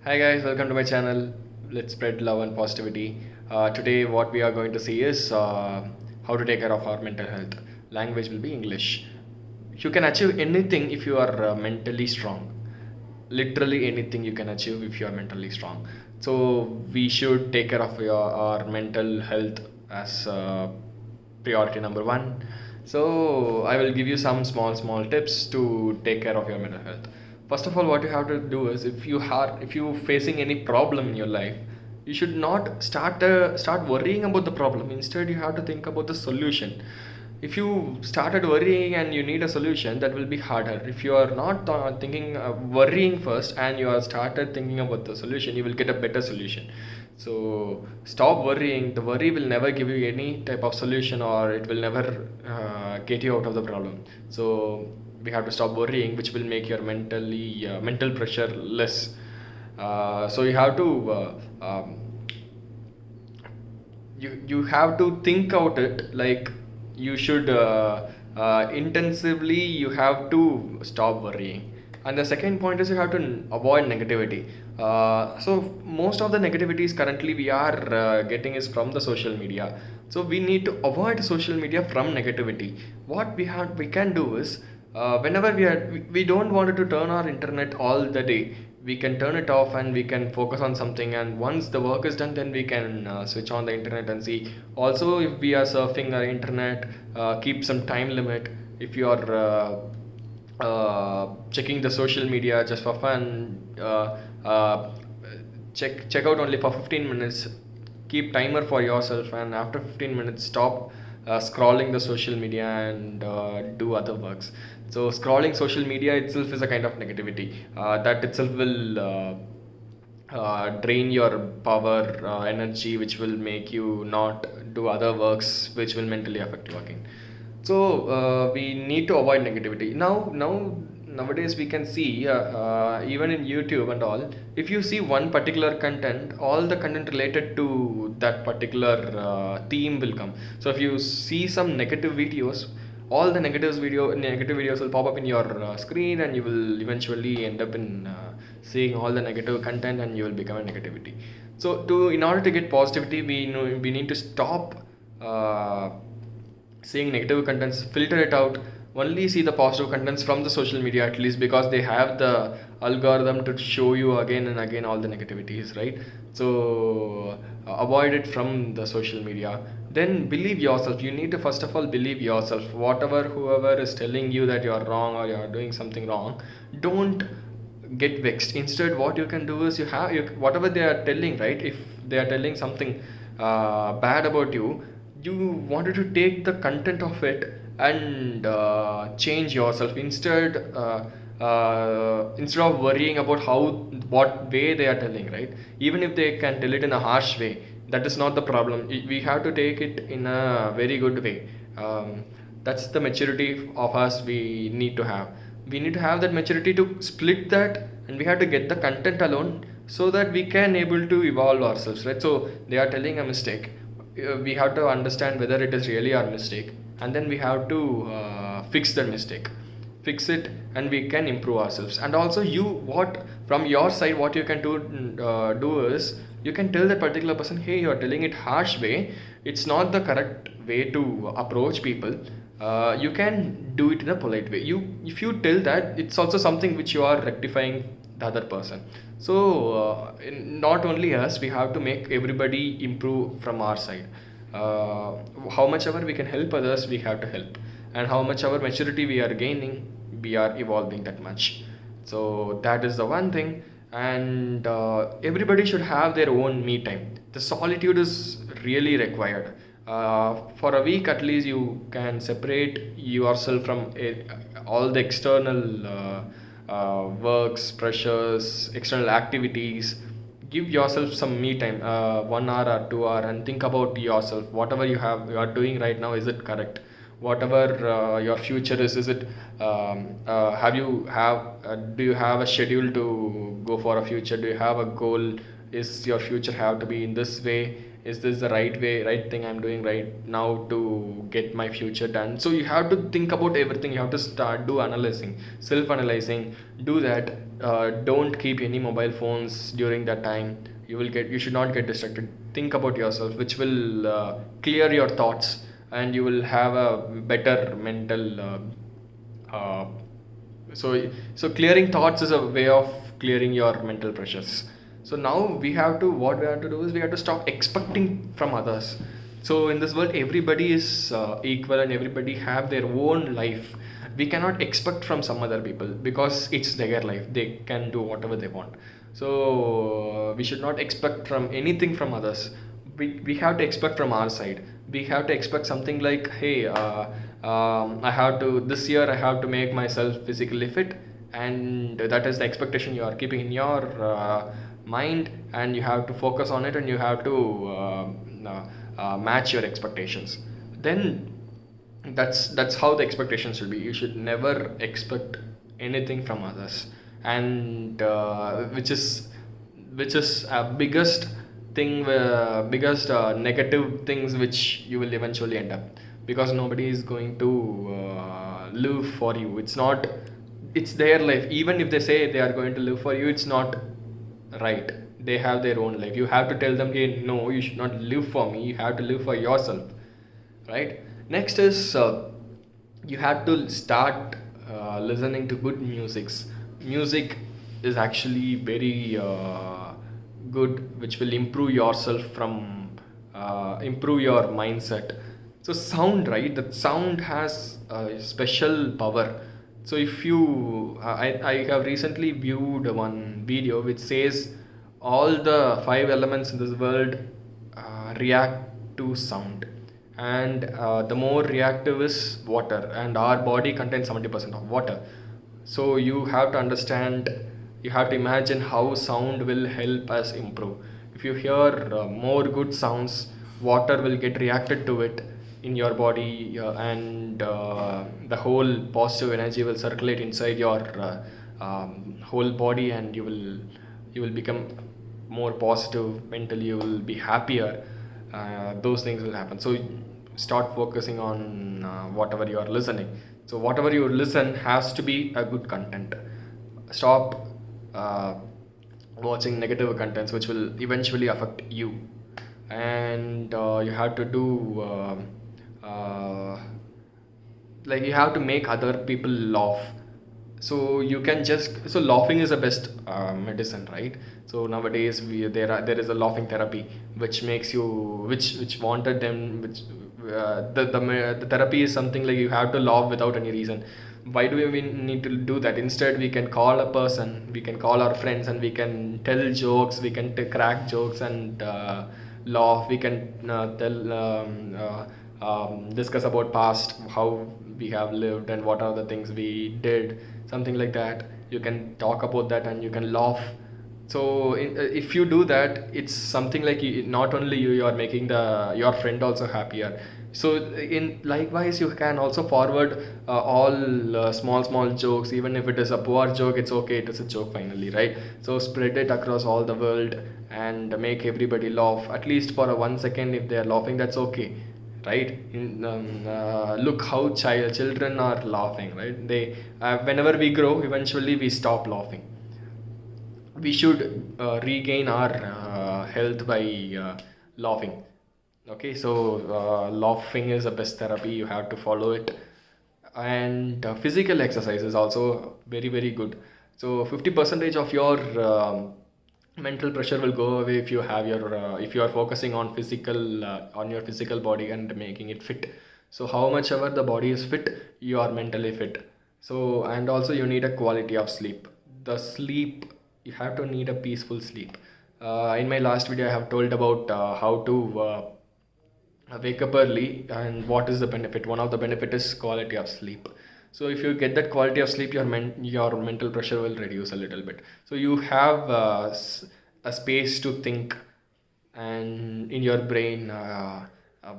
Hi guys, welcome to my channel. Let's spread love and positivity. Today, what we are going to see is how to take care of our mental health. Language will be English. You can achieve anything if you are mentally strong. Literally anything you can achieve if you are mentally strong. So we should take care of our mental health as priority number one. So I will give you some small tips to take care of your mental health. First of all, what you have to do is if you facing any problem in your life, you should not start worrying about the problem. Instead, you have to think about the solution. If you started worrying and you need a solution, that will be harder. If you are not thinking worrying first and you are started thinking about the solution, you will get a better solution. So stop worrying. The worry will never give you any type of solution, or it will never get you out of the problem. So we have to stop worrying, which will make your mental pressure less. So you have to you have to think out it, like you should intensively you have to stop worrying. And the second point is you have to avoid negativity. So most of the negativities currently we are getting is from the social media. So we need to avoid social media from negativity. What we can do is, whenever we don't want to turn our internet all the day, we can turn it off and we can focus on something, and once the work is done, then we can switch on the internet and see. Also, if we are surfing our internet, keep some time limit. If you are checking the social media just for fun, check out only for 15 minutes. Keep timer for yourself, and after 15 minutes stop scrolling the social media and do other works. So scrolling social media itself is a kind of negativity. That itself will drain your power, energy, which will make you not do other works, which will mentally affect you again. So we need to avoid negativity. Nowadays we can see, even in YouTube and all, if you see one particular content, all the content related to that particular theme will come. So if you see some negative videos, all the negative videos will pop up in your screen, and you will eventually end up in seeing all the negative content, and you will become a negativity. So in order to get positivity, we need to stop seeing negative contents, filter it out, only see the positive contents from the social media, at least, because they have the algorithm to show you again and again all the negativities, right? So avoid it from the social media. Then believe yourself. You need to first of all believe yourself. Whoever is telling you that you are wrong or you are doing something wrong, don't get vexed. Instead, what you can do is whatever they are telling, right? If they are telling something bad about you, you wanted to take the content of it and change yourself. Instead of worrying about what way they are telling, right? Even if they can tell it in a harsh way, that is not the problem. We have to take it in a very good way. That's the maturity of us we need to have that maturity to split that, and we have to get the content alone, so that we can able to evolve ourselves, right? So they are telling a mistake, we have to understand whether it is really our mistake, and then we have to fix it, and we can improve ourselves. And also, what from your side, what you can do is, you can tell that particular person, hey, you are telling it harsh way, it's not the correct way to approach people. You can do it in a polite way. If you tell that, it's also something which you are rectifying the other person. So not only us, we have to make everybody improve from our side. How much ever we can help others, we have to help, and how much our maturity we are gaining, we are evolving that much. So that is the one thing. And everybody should have their own me time. The solitude is really required. For a week at least, you can separate yourself from all the external works, pressures, external activities. Give yourself some me time, 1 hour or 2 hour, and think about yourself. Whatever you are doing right now, is it correct? Whatever your future is it do you have a schedule to go for a future? Do you have a goal? Is your future have to be in this way? Is this the right thing I'm doing right now to get my future done? So you have to think about everything. You have to start do analyzing, self analyzing. Do that. Don't keep any mobile phones during that time. You should not get distracted. Think about yourself, which will clear your thoughts, and you will have a better mental uh, so clearing thoughts is a way of clearing your mental pressures. So now what we have to do is we have to stop expecting from others. So in this world everybody is equal and everybody have their own life. We cannot expect from some other people because it's their life, they can do whatever they want. So we should not expect from anything from others. We have to expect from our side. We have to expect something like, hey, I have to this year I have to make myself physically fit, and that is the expectation you are keeping in your mind, and you have to focus on it, and you have to match your expectations. Then that's how the expectation should be. You should never expect anything from others, and which is biggest thing biggest negative things which you will eventually end up, because nobody is going to live for you. It's their life. Even if they say they are going to live for you, it's not right. They have their own life. You have to tell them, hey, no, you should not live for me, you have to live for yourself, right? Next is you have to start listening to good music is actually very good, which will improve yourself from improve your mindset. So sound, right? That sound has a special power. So if you I have recently viewed one video which says all the five elements in this world react to sound, and the more reactive is water, and our body contains 70% of water. So you have to understand, you have to imagine how sound will help us improve. If you hear more good sounds, water will get reacted to it in your body, and the whole positive energy will circulate inside your whole body, and you will become more positive mentally, you will be happier. Those things will happen. So start focusing on whatever you are listening. So whatever you listen has to be a good content. Stop uh, watching negative contents which will eventually affect you. And you have to do like you have to make other people laugh. So laughing is the best medicine, right? So nowadays there is a laughing therapy which makes you which wanted them which the therapy is something like you have to laugh without any reason. Why do we need to do that? Instead we can call a person, we can call our friends, and we can tell jokes, we can crack jokes and laugh. We can discuss about past, how we have lived and what are the things we did, something like that. You can talk about that and you can laugh. So if you do that, it's something like not only you are making your friend also happier. So in likewise you can also forward all small jokes. Even if it is a poor joke, it's okay, it is a joke finally, right? So spread it across all the world and make everybody laugh, at least for a 1 second. If they are laughing, that's okay, right? Look how children are laughing, right? They whenever we grow, eventually we stop laughing. We should regain our health by laughing. Okay, so laughing is the best therapy. You have to follow it. And physical exercise is also very good. So 50 percentage of your mental pressure will go away if you have your if you are focusing on your physical body and making it fit. So how much ever the body is fit, you are mentally fit. So, and also you need a quality of sleep. The sleep, you have to need a peaceful sleep. In my last video I have told about how to wake up early and what is the benefit. One of the benefit is quality of sleep. So if you get that quality of sleep, your mental pressure will reduce a little bit. So you have a space to think, and in your brain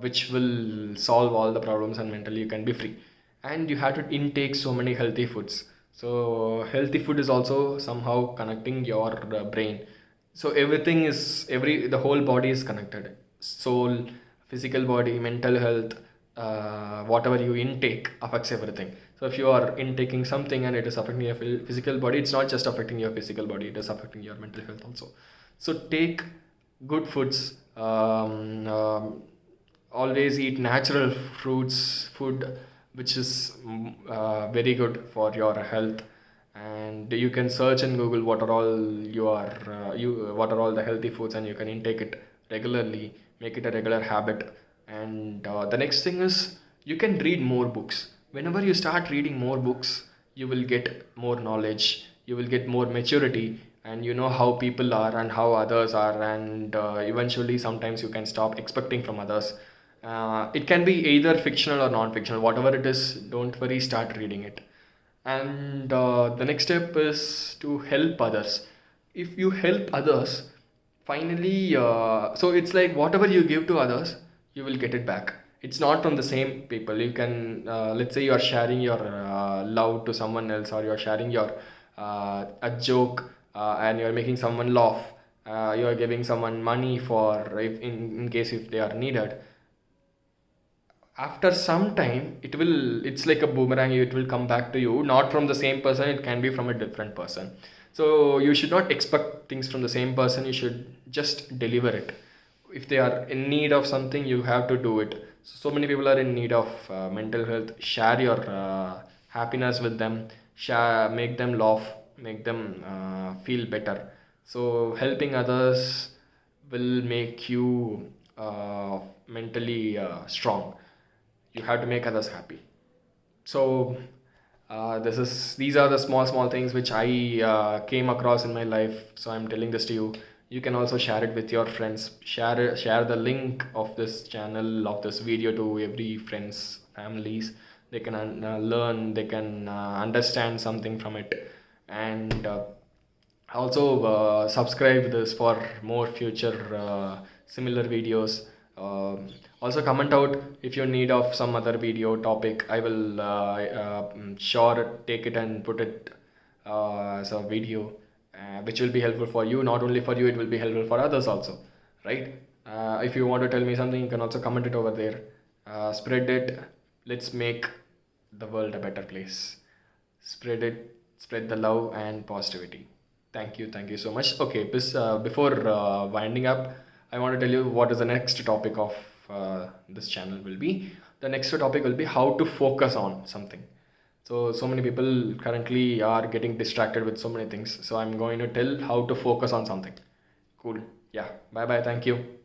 which will solve all the problems, and mentally you can be free. And you have to intake so many healthy foods. So healthy food is also somehow connecting your brain. So the whole body is connected. Soul, physical body, mental health, whatever you intake affects everything. So if you are intaking something and it is affecting your physical body, it's not just affecting your physical body, it is affecting your mental health also. So take good foods. Always eat natural fruits, food which is very good for your health. And you can search in Google what are all what are all the healthy foods, and you can intake it regularly, make it a regular habit. And the next thing is, you can read more books. Whenever you start reading more books, you will get more knowledge, you will get more maturity, and you know how people are and how others are. And eventually sometimes you can stop expecting from others. It can be either fictional or non-fictional, whatever it is, don't worry, start reading it. And the next step is to help others. If you help others, finally, so it's like whatever you give to others, you will get it back. It's not from the same people. You can, let's say you are sharing your love to someone else, or you are sharing your a joke, and you are making someone laugh. You are giving someone money for, if in case if they are needed. After some time, it's like a boomerang, it will come back to you, not from the same person, it can be from a different person. So you should not expect things from the same person, you should just deliver it. If they are in need of something, you have to do it. So many people are in need of mental health. Share your happiness with them, share, make them laugh, make them feel better. So helping others will make you mentally strong. You have to make others happy. So these are the small things which I came across in my life, so I'm telling this to you. You can also share it with your friends. Share the link of this channel, of this video, to every friends, families. They can learn, they can understand something from it. And also subscribe this for more future similar videos. Also comment out if you need of some other video topic. I will sure take it and put it as a video, which will be helpful for you. Not only for you, it will be helpful for others also, right? If you want to tell me something, you can also comment it over there. Spread it. Let's make the world a better place. Spread it. Spread the love and positivity. Thank you so much. Okay, before winding up, I want to tell you what is the next topic of this channel will be. The next topic will be how to focus on something. So many people currently are getting distracted with so many things. So I'm going to tell how to focus on something. Cool. Yeah. Bye bye. Thank you.